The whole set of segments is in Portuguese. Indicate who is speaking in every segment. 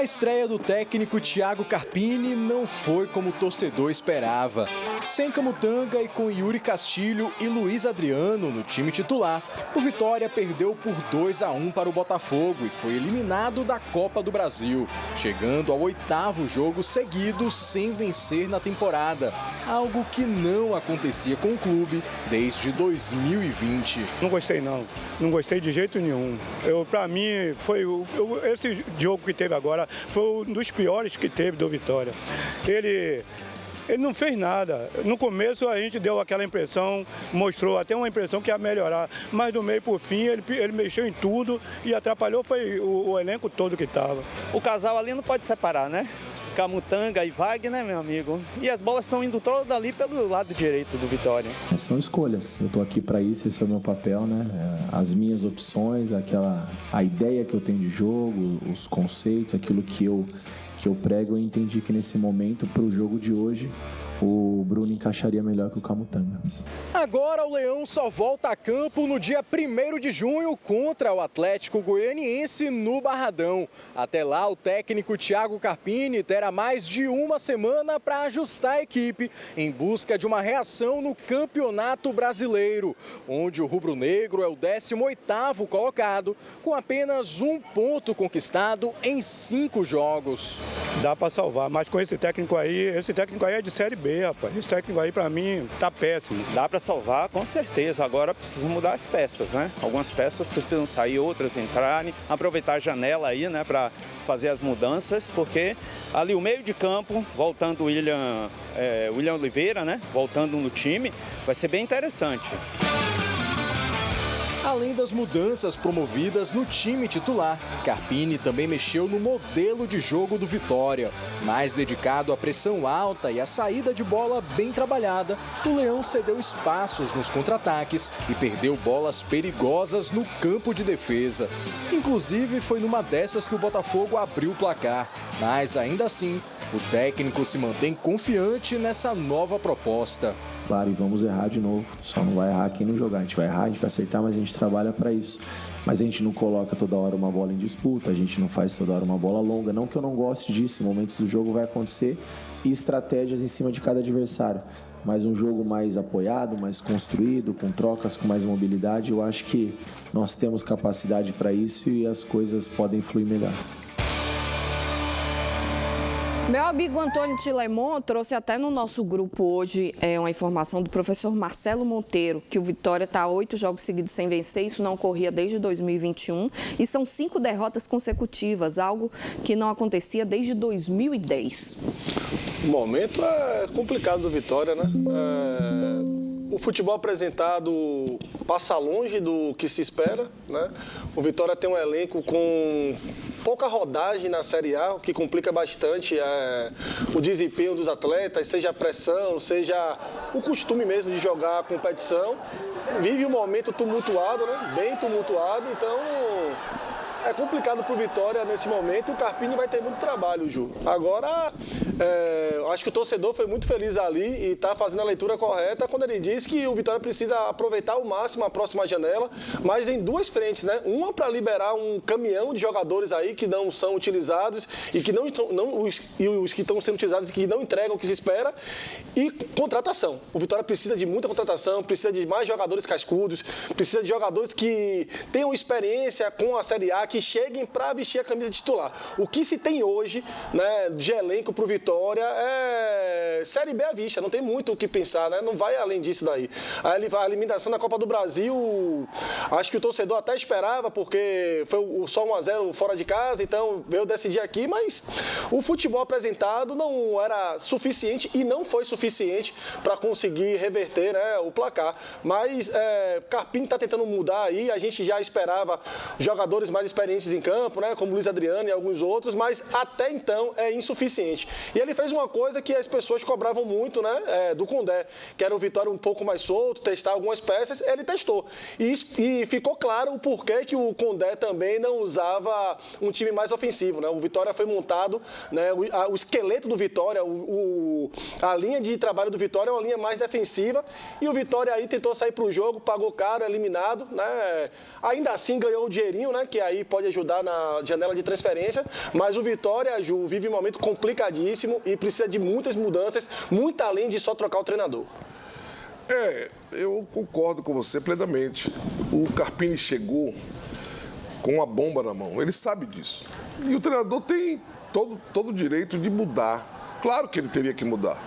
Speaker 1: A estreia do técnico Thiago Carpini não foi como o torcedor esperava. Sem Camutanga e com Yuri Castilho e Luiz Adriano no time titular, o Vitória perdeu por 2-1 para o Botafogo e foi eliminado da Copa do Brasil, chegando ao 8º jogo seguido sem vencer na temporada, algo que não acontecia com o clube desde 2020.
Speaker 2: Não gostei não gostei de jeito nenhum. Para mim, esse jogo que teve agora foi um dos piores que teve do Vitória. Ele não fez nada. No começo a gente deu aquela impressão, mostrou até uma impressão que ia melhorar, mas do meio por fim ele mexeu em tudo e atrapalhou foi o elenco todo que estava.
Speaker 3: O casal ali não pode separar, né? Camutanga e Wagner, meu amigo. E as bolas estão indo todas ali pelo lado direito do Vitória.
Speaker 4: São escolhas. Eu estou aqui para isso, esse é o meu papel, né? As minhas opções, a ideia que eu tenho de jogo, os conceitos, aquilo que eu prego, eu entendi que nesse momento, para o jogo de hoje, o Bruno encaixaria melhor que o Camutanga.
Speaker 1: Agora o Leão só volta a campo no dia 1º de junho contra o Atlético Goianiense no Barradão. Até lá, o técnico Thiago Carpini terá mais de uma semana para ajustar a equipe em busca de uma reação no Campeonato Brasileiro, onde o rubro-negro é o 18º colocado, com apenas 1 ponto conquistado em 5 jogos.
Speaker 2: Dá para salvar, mas com esse técnico aí é de Série B, rapaz. Esse técnico aí, para mim, tá péssimo.
Speaker 3: Dá para salvar, com certeza. Agora precisa mudar as peças, né? Algumas peças precisam sair, outras entrarem. Aproveitar a janela aí, né, para fazer as mudanças, porque ali o meio de campo, voltando o William Oliveira, né, voltando no time, vai ser bem interessante.
Speaker 1: Além das mudanças promovidas no time titular, Carpini também mexeu no modelo de jogo do Vitória. Mais dedicado à pressão alta e à saída de bola bem trabalhada, o Leão cedeu espaços nos contra-ataques e perdeu bolas perigosas no campo de defesa. Inclusive, foi numa dessas que o Botafogo abriu o placar, mas ainda assim, o técnico se mantém confiante nessa nova proposta.
Speaker 4: Claro, e vamos errar de novo. Só não vai errar quem não jogar. A gente vai errar, a gente vai acertar, mas a gente trabalha para isso. Mas a gente não coloca toda hora uma bola em disputa, a gente não faz toda hora uma bola longa. Não que eu não goste disso, em momentos do jogo vai acontecer, e estratégias em cima de cada adversário. Mas um jogo mais apoiado, mais construído, com trocas, com mais mobilidade, eu acho que nós temos capacidade para isso e as coisas podem fluir melhor.
Speaker 5: Meu amigo Antônio Tilemon trouxe até no nosso grupo hoje uma informação do professor Marcelo Monteiro, que o Vitória está 8 jogos seguidos sem vencer, isso não ocorria desde 2021, e são 5 derrotas consecutivas, algo que não acontecia desde 2010.
Speaker 6: O momento é complicado do Vitória, né? O futebol apresentado passa longe do que se espera, né? O Vitória tem um elenco com pouca rodagem na Série A, o que complica bastante o desempenho dos atletas, seja a pressão, seja o costume mesmo de jogar a competição. Vive um momento tumultuado, né? Bem tumultuado, então é complicado para o Vitória nesse momento. O Carpini vai ter muito trabalho, Ju. Agora, acho que o torcedor foi muito feliz ali e está fazendo a leitura correta quando ele diz que o Vitória precisa aproveitar ao máximo a próxima janela, mas em 2 frentes, né? Uma para liberar um caminhão de jogadores aí que não são utilizados e que os que estão sendo utilizados e que não entregam o que se espera, e contratação. O Vitória precisa de muita contratação, precisa de mais jogadores cascudos, precisa de jogadores que tenham experiência com a Série A, que cheguem para vestir a camisa titular. O que se tem hoje, né, de elenco para o Vitória é Série B à vista, não tem muito o que pensar, né? Não vai além disso daí. A eliminação da Copa do Brasil, acho que o torcedor até esperava, porque foi só 1-0 fora de casa, então veio decidir aqui, mas o futebol apresentado não era suficiente e não foi suficiente para conseguir reverter, né, o placar. Mas Carpini está tentando mudar aí, a gente já esperava jogadores mais experientes em campo, né, como Luiz Adriano e alguns outros, mas até então é insuficiente. E ele fez uma coisa que as pessoas cobravam muito, né, do Condé, que era o Vitória um pouco mais solto, testar algumas peças, ele testou. E ficou claro o porquê que o Condé também não usava um time mais ofensivo, né? O Vitória foi montado, né, o esqueleto do Vitória, a linha de trabalho do Vitória é uma linha mais defensiva, e o Vitória aí tentou sair para o jogo, pagou caro, eliminado, né? Ainda assim ganhou o dinheirinho, né, que aí pode ajudar na janela de transferência, mas o Vitória, Ju, vive um momento complicadíssimo e precisa de muitas mudanças, muito além de só trocar o treinador.
Speaker 7: Eu concordo com você plenamente. O Carpini chegou com uma bomba na mão, ele sabe disso. E o treinador tem todo o direito de mudar. Claro que ele teria que mudar.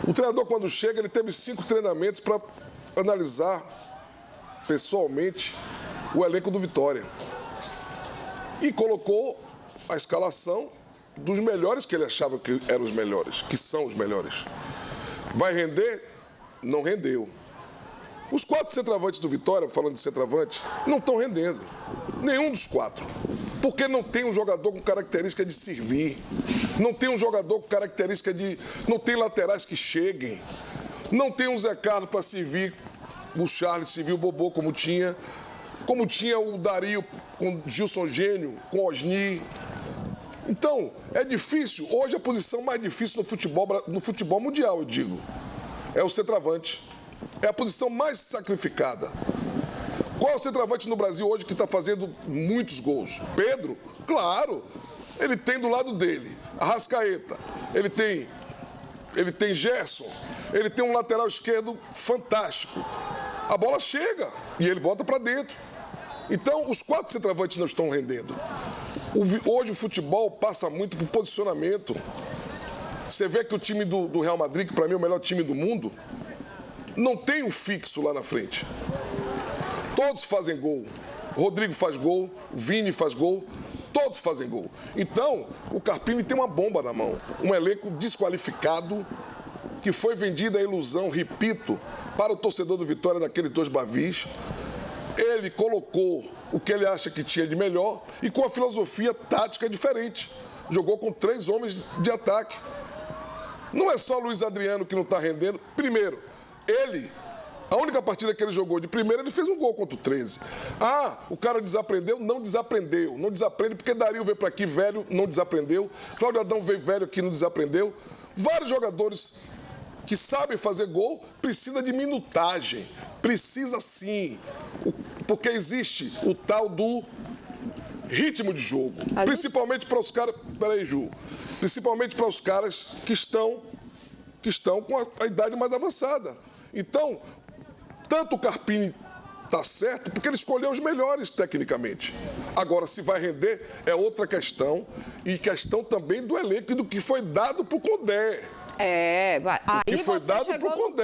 Speaker 7: O treinador, quando chega, ele teve 5 treinamentos para analisar pessoalmente o elenco do Vitória. E colocou a escalação dos melhores que ele achava que eram os melhores, que são os melhores. Vai render? Não rendeu. Os 4 centroavantes do Vitória, falando de centroavante, não estão rendendo. Nenhum dos 4. Porque não tem um jogador com característica de servir. Não tem um jogador com característica de... Não tem laterais que cheguem. Não tem um Zé Carlos para servir o Charles, servir o Bobô como tinha. Como tinha o Dario com Gilson Gênio, com Osni. Então, é difícil. Hoje a posição mais difícil no futebol mundial, eu digo, é o centroavante. É a posição mais sacrificada. Qual é o centroavante no Brasil hoje que está fazendo muitos gols? Pedro? Claro. Ele tem do lado dele Arrascaeta. Ele tem Gerson. Ele tem um lateral esquerdo fantástico. A bola chega e ele bota para dentro. Então, os 4 centroavantes não estão rendendo. Hoje o futebol passa muito por posicionamento. Você vê que o time do Real Madrid, que para mim é o melhor time do mundo, não tem um fixo lá na frente. Todos fazem gol. Rodrigo faz gol, Vini faz gol, todos fazem gol. Então, o Carpini tem uma bomba na mão. Um elenco desqualificado, que foi vendido a ilusão, repito, para o torcedor do Vitória daqueles 2 Bavis. Ele colocou o que ele acha que tinha de melhor e com a filosofia tática diferente. Jogou com 3 homens de ataque. Não é só Luiz Adriano que não está rendendo. Primeiro, a única partida que ele jogou de primeira, ele fez um gol contra o 13. O cara desaprendeu? Não desaprendeu. Não desaprende porque Dario veio para aqui velho, não desaprendeu. Cláudio Adão veio velho aqui, não desaprendeu. Vários jogadores que sabem fazer gol precisam de minutagem. Precisa sim. Porque existe o tal do ritmo de jogo. Principalmente para os caras... Peraí, Ju. Principalmente para os caras que estão com a idade mais avançada. Então, tanto o Carpini está certo, porque ele escolheu os melhores tecnicamente. Agora, se vai render, é outra questão. E questão também do elenco e do que foi dado para o Condé.
Speaker 5: Aí você chegou no ponto,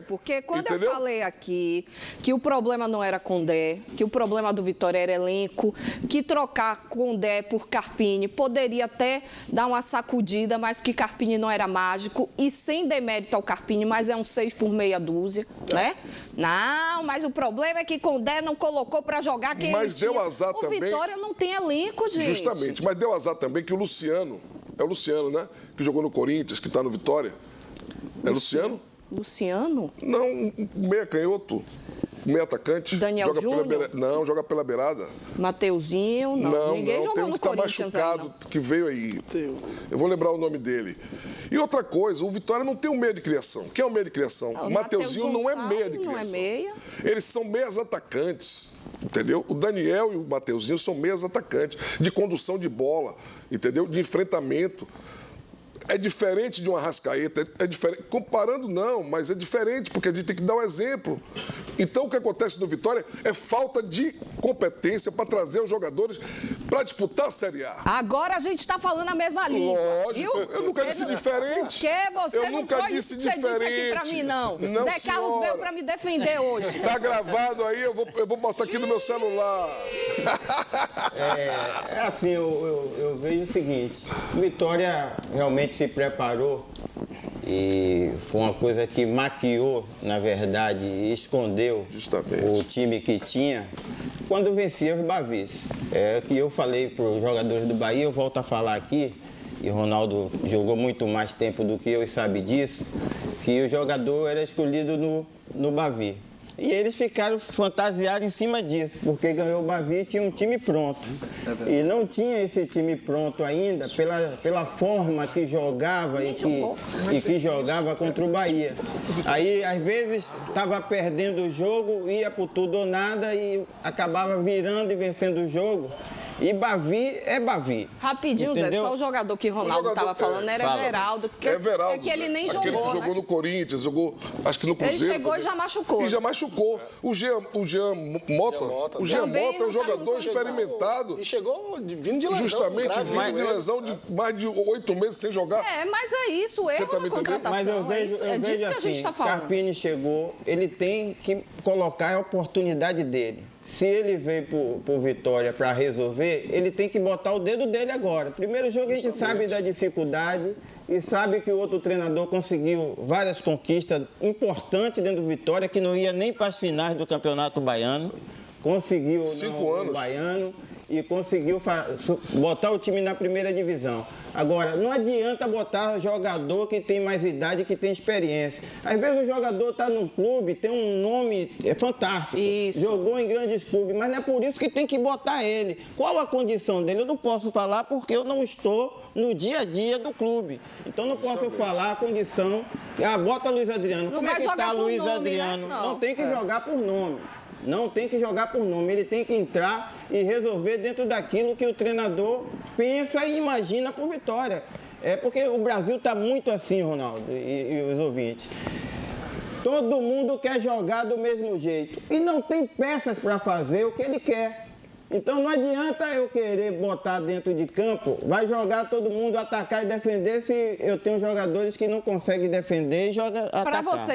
Speaker 5: porque quando eu falei aqui que o problema não era Condé, que o problema do Vitória era elenco, que trocar Condé por Carpini poderia até dar uma sacudida, mas que Carpini não era mágico, e sem demérito ao Carpini, mas é um 6 por meia dúzia, né? Não, mas o problema é que Condé não colocou para jogar quem ele tinha.
Speaker 7: Deu azar também.
Speaker 5: O Vitória não tem elenco, gente.
Speaker 7: Justamente, mas deu azar também que o Luciano... É o Luciano, né? Que jogou no Corinthians, que está no Vitória. É Luciano?
Speaker 5: Luciano?
Speaker 7: Não, meia canhoto. Meia atacante.
Speaker 5: Daniel Júnior?
Speaker 7: Não, joga pela beirada.
Speaker 5: Mateuzinho? Não. Ninguém jogou
Speaker 7: tem um
Speaker 5: no
Speaker 7: que tá
Speaker 5: Corinthians
Speaker 7: machucado, que veio aí. Eu vou lembrar o nome dele. E outra coisa, o Vitória não tem um meia de criação. Quem é o meia de criação? O Mateuzinho não é meia de criação.
Speaker 5: Não é meia.
Speaker 7: Eles são meias atacantes. Entendeu? O Daniel e o Mateuzinho são meias atacantes, de condução de bola, entendeu? De enfrentamento. É diferente de uma Arrascaeta, é diferente. Comparando, não, mas é diferente, porque a gente tem que dar um exemplo. Então, o que acontece no Vitória é falta de competência para trazer os jogadores para disputar a Série A.
Speaker 5: Agora a gente está falando a mesma língua.
Speaker 7: Lógico, eu nunca disse diferente.
Speaker 5: Que você
Speaker 7: eu nunca disse diferente.
Speaker 5: Você disse aqui para mim, não. Zé Carlos veio para me defender hoje.
Speaker 7: Está gravado aí, eu vou botar aqui no meu celular.
Speaker 8: Assim, eu vejo o seguinte, Vitória realmente se preparou e foi uma coisa que maquiou, na verdade, e escondeu o time que tinha quando vencia os Bavis. É que eu falei para os jogadores do Bahia, eu volto a falar aqui, e Ronaldo jogou muito mais tempo do que eu e sabe disso, que o jogador era escolhido no Bavi. E eles ficaram fantasiados em cima disso, porque ganhou o Bavi e tinha um time pronto. E não tinha esse time pronto ainda pela forma que jogava e que jogava contra o Bahia. Aí, às vezes, estava perdendo o jogo, ia por tudo ou nada e acabava virando e vencendo o jogo. E Bavi é Bavi.
Speaker 5: Rapidinho,
Speaker 8: entendeu?
Speaker 5: Zé, só o jogador que Ronaldo estava falando era Geraldo.
Speaker 7: Veraldo.
Speaker 5: É que ele nem
Speaker 7: aquele
Speaker 5: jogou,
Speaker 7: que jogou
Speaker 5: né?
Speaker 7: no Corinthians, jogou acho que no Cruzeiro.
Speaker 5: Ele chegou e já machucou.
Speaker 7: E já machucou. O Jean Mota é um jogador experimentado.
Speaker 6: E chegou vindo de lesão.
Speaker 7: Justamente vindo de lesão de mais de 8 meses sem jogar.
Speaker 5: Mas é isso, o erro na contratação.
Speaker 8: Mas eu vejo,
Speaker 5: é disso que a gente está falando.
Speaker 8: Carpini chegou, ele tem que colocar a oportunidade dele. Se ele veio por Vitória para resolver, ele tem que botar o dedo dele agora. Primeiro jogo a gente sabe da dificuldade e sabe que o outro treinador conseguiu várias conquistas importantes dentro do Vitória, que não ia nem para as finais do Campeonato Baiano. Conseguiu
Speaker 7: 5 anos.
Speaker 8: No Baiano e conseguiu botar o time na primeira divisão. Agora, não adianta botar jogador que tem mais idade, que tem experiência. Às vezes o jogador está num clube, tem um nome fantástico, jogou em grandes clubes, mas não é por isso que tem que botar ele. Qual a condição dele? Eu não posso falar porque eu não estou no dia a dia do clube. Então não posso falar a condição. Bota Luiz Adriano. Como é que está Luiz Adriano?
Speaker 5: Né?
Speaker 8: Não tem que jogar por nome. Não tem que jogar por nome, ele tem que entrar e resolver dentro daquilo que o treinador pensa e imagina por Vitória. É porque o Brasil está muito assim, Ronaldo e os ouvintes. Todo mundo quer jogar do mesmo jeito e não tem peças para fazer o que ele quer. Então não adianta eu querer botar dentro de campo, vai jogar todo mundo atacar e defender se eu tenho jogadores que não conseguem defender e joga atacar.